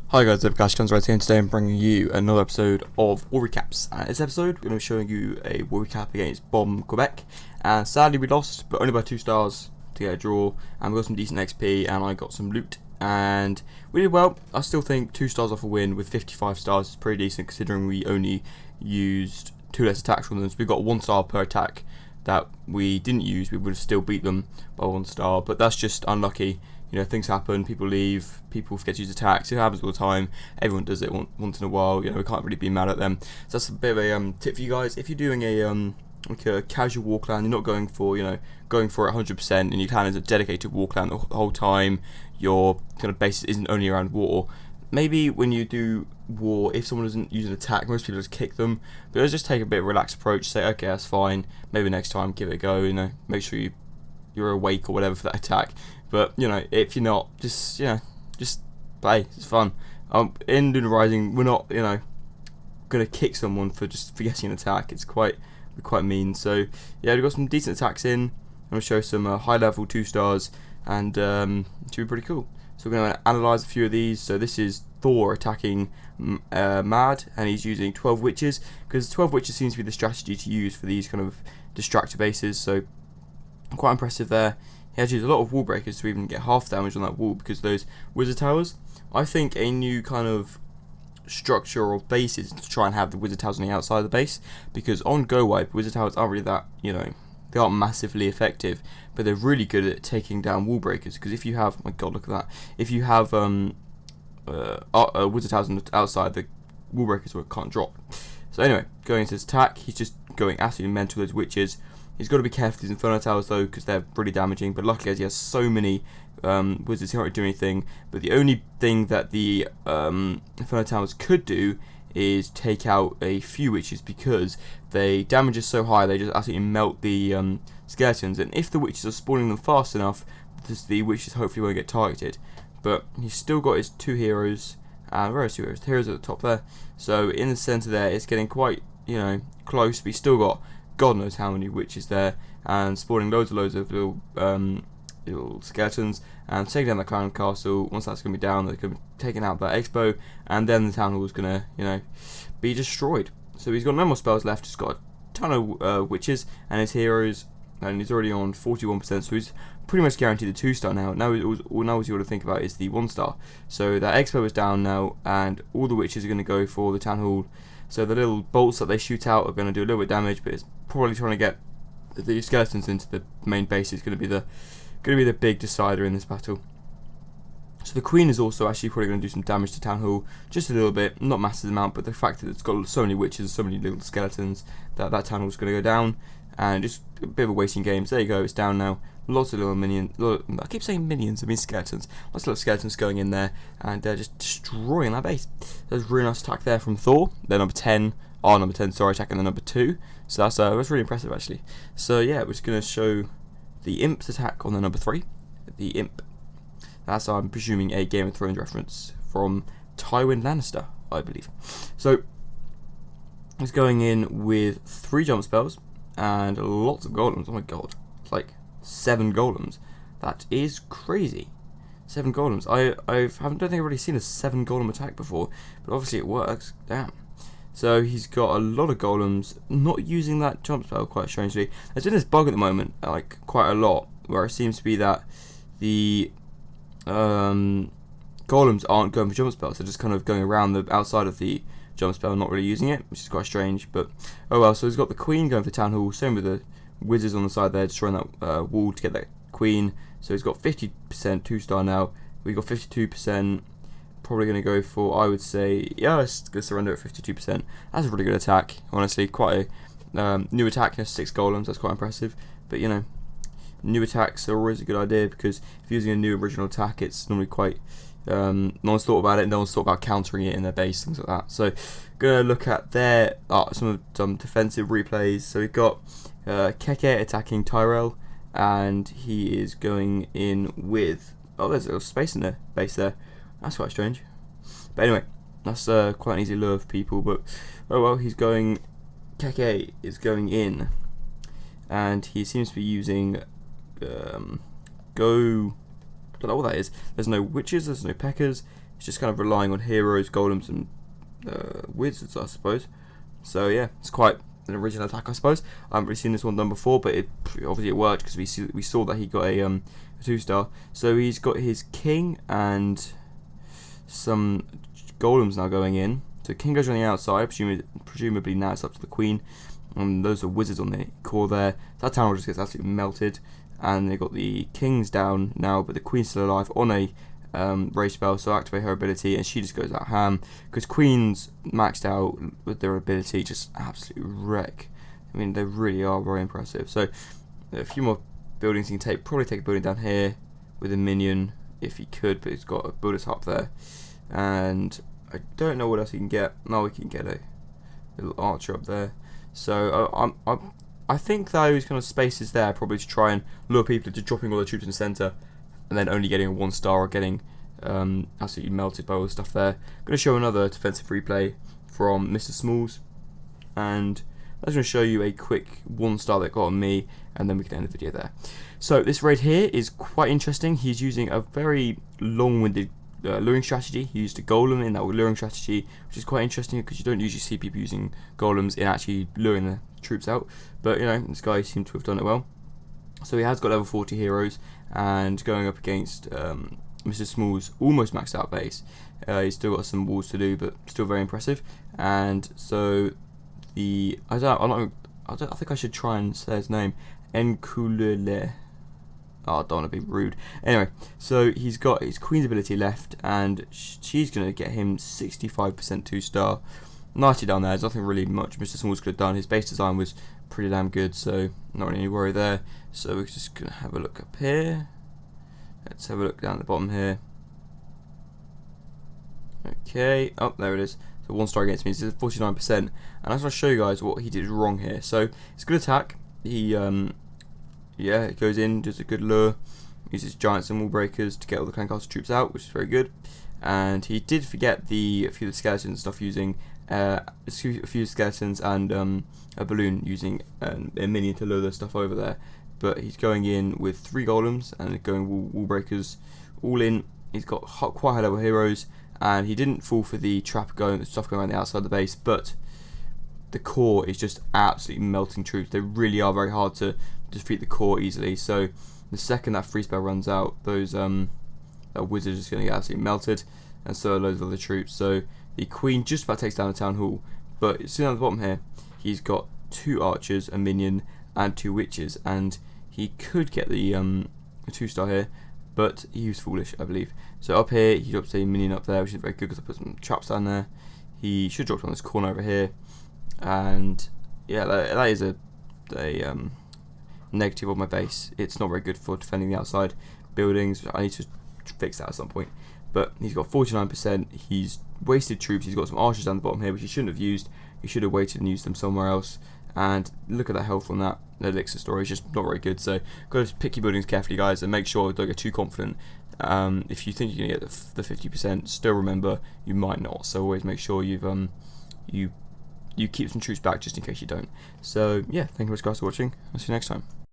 Hi guys, it's Cash Comes right here, and today I'm bringing you another episode of War Recaps. This episode, we're going to be showing you a War Recap against Bomb Quebec, and sadly we lost, but only by 2 stars to get a draw, and we got some decent XP, and I got some loot, and we did well. I still think 2 stars off a win with 55 stars is pretty decent, considering we only used 2 less attacks from them, so we got 1 star per attack that we didn't use. We would have still beat them by 1 star, but that's just unlucky. You know, things happen, people leave, people forget to use attacks, it happens all the time, everyone does it once in a while, you know, we can't really be mad at them. So that's a bit of a tip for you guys. If you're doing like a casual war clan, you're not going for, going for it 100%, and your clan is a dedicated war clan the whole time, your kind of base isn't only around war, maybe when you do war, if someone doesn't use an attack, most people just kick them, but let's just take a bit of a relaxed approach, say, okay, that's fine, maybe next time, give it a go, make sure you're awake or whatever for that attack. But if you're not, just play. It's fun. In Lunar Rising, we're not gonna kick someone for just forgetting an attack. It's quite mean. So yeah, we've got some decent attacks in. I'm gonna show some high level 2 stars, and it should be pretty cool. So we're gonna analyze a few of these. So this is Thor attacking Mad, and he's using 12 witches, because 12 witches seems to be the strategy to use for these kind of distractor bases. So quite impressive there. He has used a lot of wall breakers to even get half damage on that wall, because those wizard towers. I think a new kind of structure or base is to try and have the wizard towers on the outside of the base, because on Go Wipe, wizard towers aren't really that, they aren't massively effective, but they're really good at taking down wall breakers. Because if you have, oh my god, look at that, if you have wizard towers on the outside, the wall breakers can't drop. So anyway, going into his attack, he's just going absolutely mental with those witches. He's got to be careful with these Inferno Towers though, because they're really damaging, but luckily as he has so many wizards, he can't really do anything. But the only thing that the Inferno Towers could do is take out a few witches, because they damage is so high, they just absolutely melt the skeletons, and if the witches are spawning them fast enough, the witches hopefully won't get targeted. But he's still got his 2 heroes, and where are his 2 heroes? The heroes at the top there. So in the centre there, it's getting quite, close, but he's still got God knows how many witches there, and spawning loads of little skeletons, and taking down the clown castle. Once that's going to be down, they're going to be taking out that expo, and then the town hall is going to, be destroyed. So he's got no more spells left. He's got a ton of witches and his heroes, and he's already on 41%. So he's pretty much guaranteed the 2 star now. Now what you got to think about is the 1 star. So that expo is down now, and all the witches are going to go for the town hall. So the little bolts that they shoot out are going to do a little bit of damage, but it's probably trying to get the skeletons into the main base is going to be the big decider in this battle. So the Queen is also actually probably going to do some damage to Town Hall, just a little bit, not massive amount, but the fact that it's got so many witches, so many little skeletons, that Town Hall is going to go down, and just a bit of a wasting game. So there you go, it's down now. Lots of little minions. I keep saying minions, I mean skeletons. Lots of little skeletons going in there, and just destroying that base. There's a really nice attack there from Thor. They're number 10. Number 10, sorry, attacking the number 2. So that's really impressive actually. So yeah, we're just going to show the Imp's attack on the number 3. The Imp. That's, I'm presuming, a Game of Thrones reference from Tywin Lannister, I believe. So he's going in with 3 jump spells and lots of golems. Oh my god, it's like 7 golems. That is crazy. 7 golems. I don't think I've really seen a 7 golem attack before, but obviously it works. Damn. So he's got a lot of golems, not using that jump spell quite strangely. There's been this bug at the moment, like quite a lot, where it seems to be that the golems aren't going for jump spells. They're just kind of going around the outside of the jump spell, not really using it, which is quite strange. But oh well. So he's got the Queen going for Town Hall. Same with the wizards on the side there, destroying that wall to get that Queen. So he's got 50% 2 star now. We've got 52%. Probably going to go for, I would say, yeah, let's surrender at 52%. That's a really good attack, honestly. Quite a new attack, 6 golems, that's quite impressive. But new attacks are always a good idea, because if you're using a new original attack, it's normally quite, no one's thought about it, no one's thought about countering it in their base, things like that. So going to look at their some defensive replays. So we've got Keke attacking Tyrell, and he is going in with, there's a little space in the base there. That's quite strange. But anyway, that's quite an easy lure for people. But oh well, Keke is going in, and he seems to be using don't know what that is. There's no witches, there's no peckers. It's just kind of relying on heroes, golems, and wizards, I suppose. So yeah, it's quite an original attack, I suppose. I haven't really seen this one done before, but obviously it worked because we saw that he got a 2-star. So he's got his king and some golems now going in. So king goes on the outside, presumably now it's up to the queen. And those are wizards on the core there. That town hall just gets absolutely melted. And they've got the kings down now, but the queen's still alive on a rage spell, so activate her ability, and she just goes out ham. Because queens maxed out with their ability just absolutely wreck. I mean, they really are very impressive. So a few more buildings you can take. Probably take a building down here with a minion if he could, but he's got a builder's hut there. And I don't know what else he can get. No, we can get a little archer up there. So I think those kind of spaces there probably to try and lure people into dropping all the troops in the centre, and then only getting a 1-star or getting absolutely melted by all the stuff there. I'm going to show another defensive replay from Mr. Smalls, and I'm just going to show you a quick 1-star that got on me, and then we can end the video there. So this raid here is quite interesting. He's using a very long-winded luring strategy. He used a golem in that luring strategy, which is quite interesting because you don't usually see people using golems in actually luring the troops out. But you know, this guy seemed to have done it well. So he has got level 40 heroes, and going up against Mr. Small's almost maxed out base. He's still got some walls to do, but still very impressive. And so I think I should try and say his name. Enkulele. Oh, I don't want to be rude. Anyway, so he's got his queen's ability left, and she's going to get him 65% 2-star. 90 down there. There's nothing really much Mr. Smalls could have done. His base design was pretty damn good, so not really any worry there. So we're just going to have a look up here. Let's have a look down at the bottom here. Okay, oh, there it is. So 1-star against me, it's 49%. And I just want to show you guys what he did wrong here. So it's a good attack. He yeah, it goes in, does a good lure, uses giants and wall breakers to get all the clan castle troops out, which is very good. And he did forget a few of the skeletons and stuff, using a few skeletons and a balloon, using a minion to lure the stuff over there. But he's going in with 3 golems and going wall breakers all in. He's got quite high level heroes, and he didn't fall for the stuff going around the outside of the base, but the core is just absolutely melting troops. They really are very hard to defeat the core easily. So the second that free spell runs out, those that wizard is going to get absolutely melted, and so are loads of other troops. So the queen just about takes down the town hall, but see down at the bottom here, he's got 2 archers, a minion, and 2 witches, and he could get the 2-star here, but he was foolish, I believe. So up here, he drops a minion up there, which is very good because I put some traps down there. He should drop on this corner over here, and yeah, that is a negative on my base. It's not very good for defending the outside buildings. I need to fix that at some point. But he's got 49%. He's wasted troops. He's got some archers down the bottom here, which he shouldn't have used. He should have waited and used them somewhere else. And look at that health on that. The elixir story is just not very good. So got to pick your buildings carefully, guys, and make sure don't get too confident. If you think you're gonna get the 50%, still remember you might not. So always make sure you keep some troops back just in case you don't. So yeah, thank you very much, guys, for watching. I'll see you next time.